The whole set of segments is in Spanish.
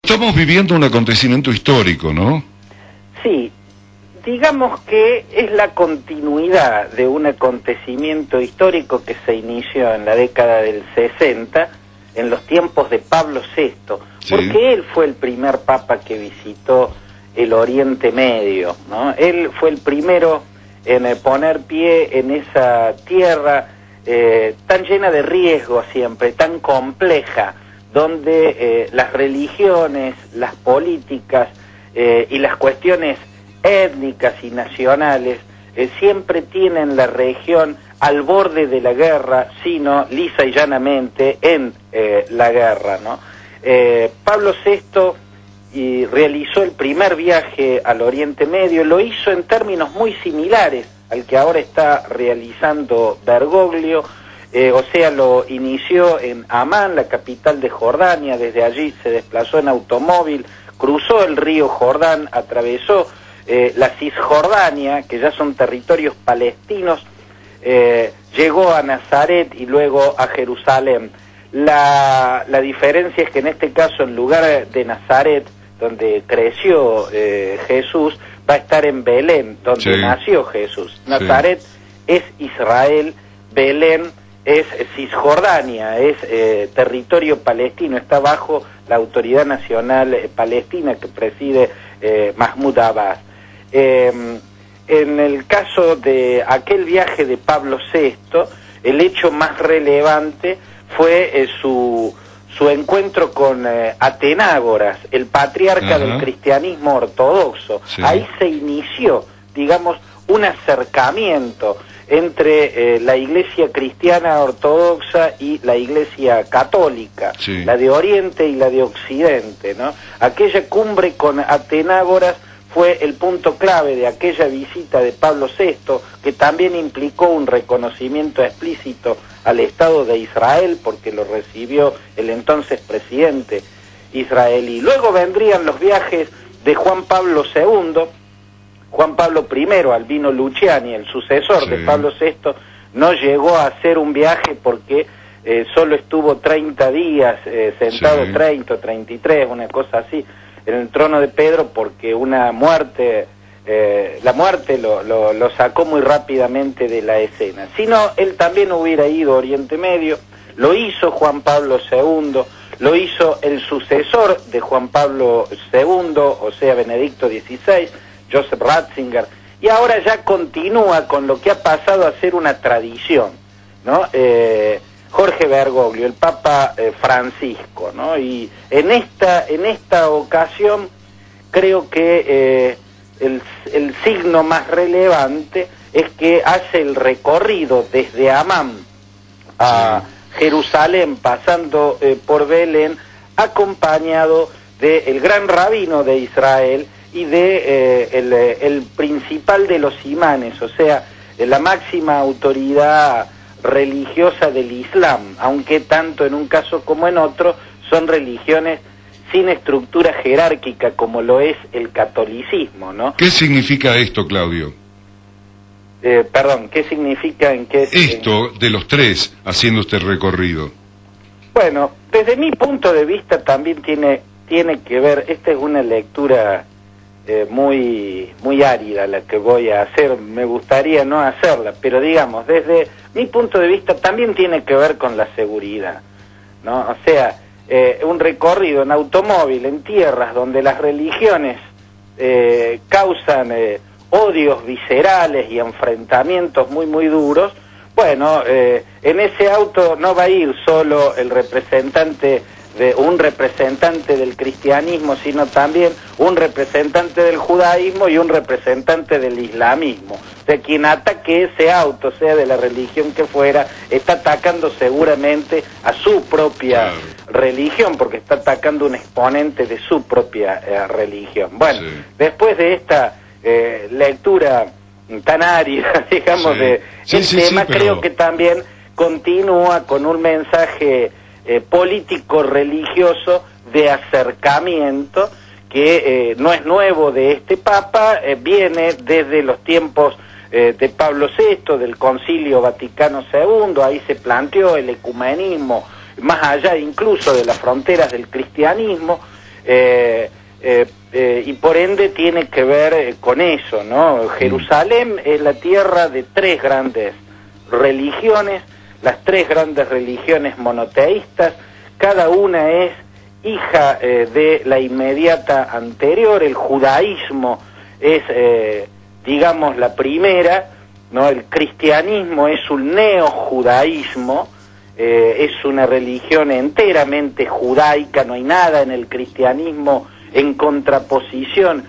Estamos viviendo un acontecimiento histórico, ¿no? Sí, digamos que es la continuidad de un acontecimiento histórico que se inició en la década del 60, en los tiempos de Pablo VI, Sí. porque él fue el primer papa que visitó el Oriente Medio, ¿no? Él fue el primero en poner pie en esa tierra tan llena de riesgos siempre, tan compleja, donde las religiones, las políticas y las cuestiones étnicas y nacionales siempre tienen la región al borde de la guerra, sino lisa y llanamente en la guerra, ¿no? Pablo VI realizó el primer viaje al Oriente Medio, lo hizo en términos muy similares al que ahora está realizando Bergoglio. O sea, lo inició en Amán, la capital de Jordania. Desde allí se desplazó en automóvil, cruzó el río Jordán, atravesó la Cisjordania, que ya son territorios palestinos, llegó a Nazaret y luego a Jerusalén. La diferencia es que en este caso, en lugar de Nazaret, donde creció Jesús, va a estar en Belén, donde nació Jesús. Nazaret es Israel, Belén es Cisjordania, es territorio palestino, está bajo la autoridad nacional palestina que preside Mahmoud Abbas. En el caso de aquel viaje de Pablo VI, el hecho más relevante fue su encuentro con Atenágoras, el patriarca del cristianismo ortodoxo. Ahí se inició, digamos, un acercamiento entre la iglesia cristiana ortodoxa y la iglesia católica, la de Oriente y la de Occidente, ¿no? Aquella cumbre con Atenágoras fue el punto clave de aquella visita de Pablo VI, que también implicó un reconocimiento explícito al Estado de Israel, porque lo recibió el entonces presidente israelí. Luego vendrían los viajes de Juan Pablo II, Juan Pablo I, Albino Luciani, el sucesor de Pablo VI, no llegó a hacer un viaje porque solo estuvo 30 días sentado, 30 o 33, una cosa así, en el trono de Pedro, porque una muerte, la muerte lo sacó muy rápidamente de la escena. Si no, él también hubiera ido a Oriente Medio, lo hizo Juan Pablo II, lo hizo el sucesor de Juan Pablo II, o sea, Benedicto XVI, Joseph Ratzinger, y ahora ya continúa con lo que ha pasado a ser una tradición, ¿no? Jorge Bergoglio, el Papa Francisco, ¿no? Y en esta ocasión creo que el signo más relevante es que hace el recorrido desde Amán a Jerusalén, pasando por Belén, acompañado del gran rabino de Israel y de el principal de los imanes, o sea, la máxima autoridad religiosa del Islam, aunque tanto en un caso como en otro son religiones sin estructura jerárquica como lo es el catolicismo, ¿no? ¿Qué significa esto, Claudio? Perdón, ¿qué significa en qué? Esto de los tres haciendo este recorrido. Bueno, desde mi punto de vista también tiene que ver, esta es una lectura muy árida la que voy a hacer, me gustaría no hacerla, pero digamos, desde mi punto de vista también tiene que ver con la seguridad, ¿no? O sea, un recorrido en automóvil, en tierras donde las religiones causan odios viscerales y enfrentamientos muy duros. Bueno, en ese auto no va a ir solo un representante del cristianismo, sino también un representante del judaísmo y un representante del islamismo. O sea, quien ataque ese auto, sea de la religión que fuera, está atacando seguramente a su propia religión, porque está atacando un exponente de su propia religión. Bueno, después de esta lectura tan árida, digamos, del tema, pero creo que también continúa con un mensaje político-religioso de acercamiento que no es nuevo de este Papa, viene desde los tiempos de Pablo VI, del Concilio Vaticano II, ahí se planteó el ecumenismo más allá incluso de las fronteras del cristianismo. y por ende tiene que ver con eso, ¿no? Jerusalén es la tierra de tres grandes religiones, las tres grandes religiones monoteístas, cada una es hija de la inmediata anterior. El judaísmo es, digamos, la primera, ¿no? El cristianismo es un neojudaísmo, es una religión enteramente judaica, no hay nada en el cristianismo en contraposición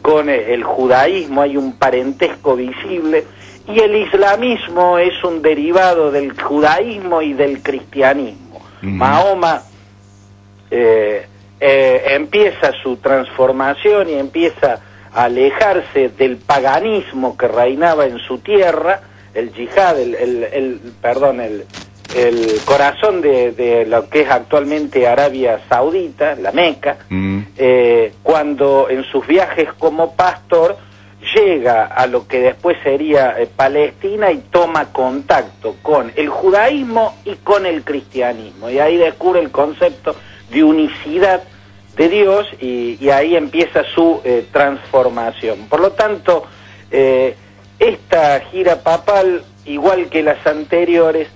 con el judaísmo, hay un parentesco visible, y el islamismo es un derivado del judaísmo y del cristianismo. Mahoma empieza su transformación y empieza a alejarse del paganismo que reinaba en su tierra, el yihad, el corazón de lo que es actualmente Arabia Saudita, la Meca, cuando en sus viajes como pastor llega a lo que después sería Palestina y toma contacto con el judaísmo y con el cristianismo, y ahí descubre el concepto de unicidad de Dios, y ahí empieza su transformación. Por lo tanto, esta gira papal, igual que las anteriores,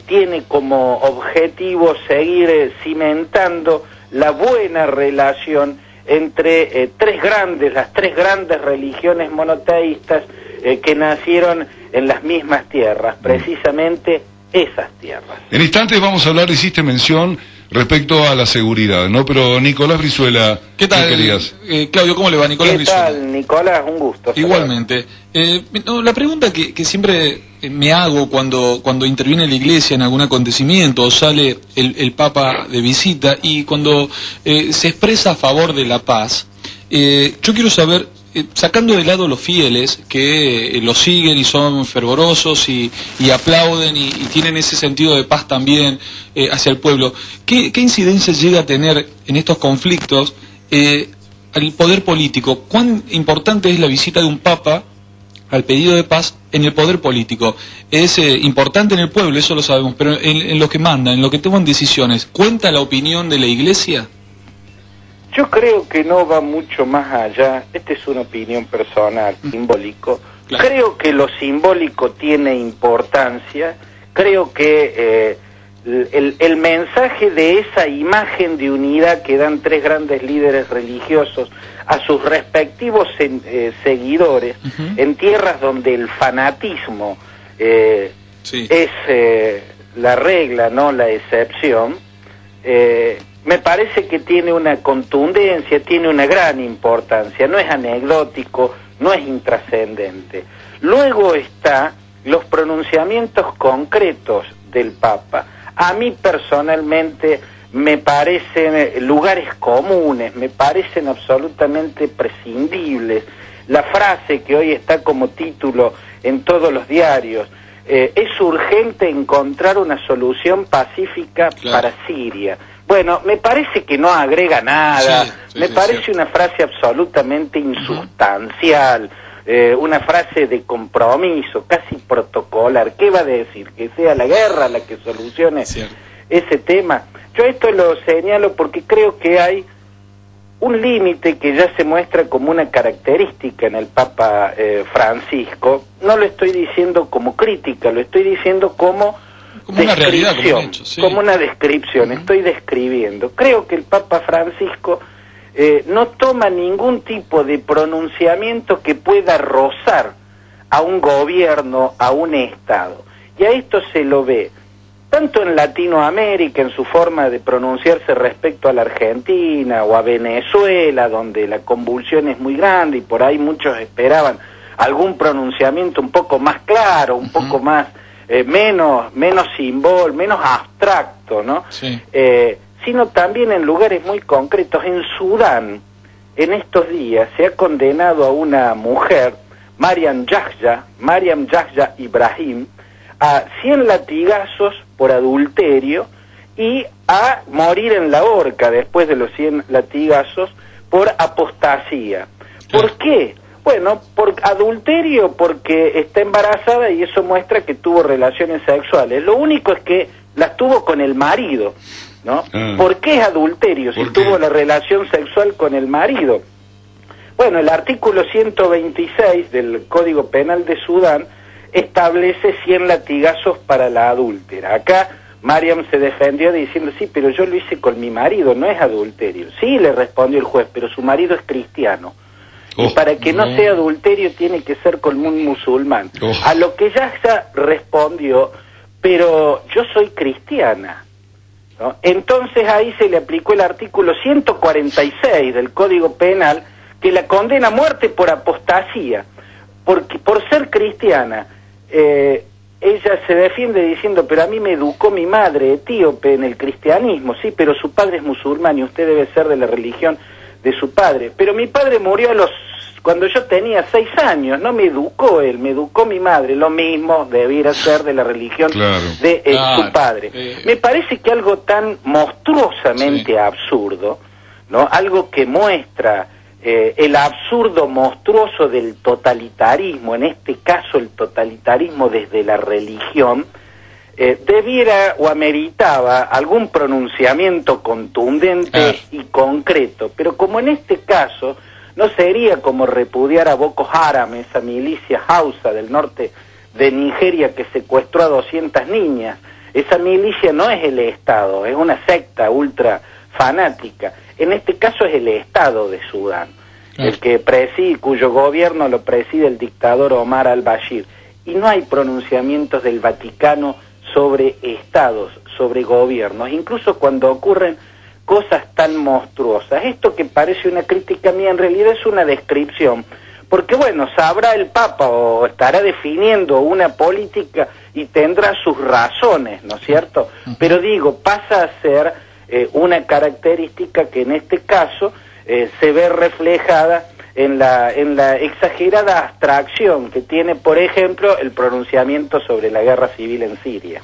tiene como objetivo seguir cimentando la buena relación entre las tres grandes religiones monoteístas que nacieron en las mismas tierras, precisamente esas tierras. En instantes vamos a hablar, hiciste mención respecto a la seguridad, ¿no? Pero Nicolás Brizuela, ¿qué tal? ¿Qué querías? Claudio, ¿cómo le va? Nicolás Brizuela. ¿Qué tal, Nicolás? Un gusto. Igualmente. La pregunta que siempre me hago cuando interviene la Iglesia en algún acontecimiento o sale el Papa de visita y cuando se expresa a favor de la paz, yo quiero saber, sacando de lado los fieles que lo siguen y son fervorosos y aplauden y tienen ese sentido de paz también hacia el pueblo, ¿qué incidencia llega a tener en estos conflictos al poder político? ¿Cuán importante es la visita de un papa al pedido de paz en el poder político? Es importante en el pueblo, eso lo sabemos, pero en lo que mandan, en lo que toman decisiones, ¿cuenta la opinión de la Iglesia? Yo creo que no va mucho más allá, esta es una opinión personal, simbólico. Claro. Creo que lo simbólico tiene importancia, creo que el mensaje de esa imagen de unidad que dan tres grandes líderes religiosos a sus respectivos seguidores, en tierras donde el fanatismo sí, es la regla, no la excepción, me parece que tiene una contundencia, tiene una gran importancia, no es anecdótico, no es intrascendente. Luego está los pronunciamientos concretos del Papa. A mí personalmente me parecen lugares comunes, me parecen absolutamente prescindibles. La frase que hoy está como título en todos los diarios, es urgente encontrar una solución pacífica para Siria. Bueno, me parece que no agrega nada, me parece una frase absolutamente insustancial, una frase de compromiso, casi protocolar. ¿Qué va a decir? ¿Que sea la guerra la que solucione ese tema? Yo esto lo señalo porque creo que hay un límite que ya se muestra como una característica en el Papa Francisco. No lo estoy diciendo como crítica, lo estoy diciendo como una realidad, como un hecho, como una descripción. Estoy describiendo. Creo que el Papa Francisco no toma ningún tipo de pronunciamiento que pueda rozar a un gobierno, a un Estado. Y a esto se lo ve tanto en Latinoamérica, en su forma de pronunciarse respecto a la Argentina o a Venezuela, donde la convulsión es muy grande y por ahí muchos esperaban algún pronunciamiento un poco más claro, un poco más menos simbólico, menos abstracto, ¿no? Sino también en lugares muy concretos. En Sudán, en estos días, se ha condenado a una mujer, Mariam Yahya Ibrahim, a 100 latigazos por adulterio y a morir en la horca después de los 100 latigazos por apostasía. ¿Por qué? Bueno, por adulterio, porque está embarazada y eso muestra que tuvo relaciones sexuales. Lo único es que las tuvo con el marido. ¿no? ¿Por qué es adulterio si tuvo la relación sexual con el marido? Bueno, el artículo 126 del Código Penal de Sudán establece 100 latigazos para la adúltera. Acá Mariam se defendió diciendo, sí, pero yo lo hice con mi marido, no es adulterio. Sí, le respondió el juez, pero su marido es cristiano. Y para que no sea adulterio tiene que ser con un musulmán. A lo que ella respondió, pero yo soy cristiana, ¿no? Entonces ahí se le aplicó el artículo 146 del Código Penal, que la condena a muerte por apostasía, porque por ser cristiana. Ella se defiende diciendo, pero a mí me educó mi madre etíope en el cristianismo, sí, pero su padre es musulmán y usted debe ser de la religión de su padre. Pero mi padre murió cuando yo tenía 6 años, no me educó él, me educó mi madre, lo mismo debiera ser de la religión de su padre. Me parece que algo tan monstruosamente absurdo, ¿no? Algo que muestra el absurdo monstruoso del totalitarismo, en este caso el totalitarismo desde la religión, debiera o ameritaba algún pronunciamiento contundente y concreto, pero como en este caso no sería como repudiar a Boko Haram, esa milicia Hausa del norte de Nigeria que secuestró a 200 niñas. Esa milicia no es el Estado, es una secta ultra fanática. En este caso es el Estado de Sudán, el que preside, cuyo gobierno lo preside el dictador Omar al-Bashir. Y no hay pronunciamientos del Vaticano sobre estados, sobre gobiernos, incluso cuando ocurren cosas tan monstruosas. Esto que parece una crítica mía, en realidad es una descripción, porque bueno, sabrá el Papa o estará definiendo una política y tendrá sus razones, ¿no es cierto? Pero digo, pasa a ser una característica que en este caso se ve reflejada en la exagerada abstracción que tiene, por ejemplo, el pronunciamiento sobre la guerra civil en Siria.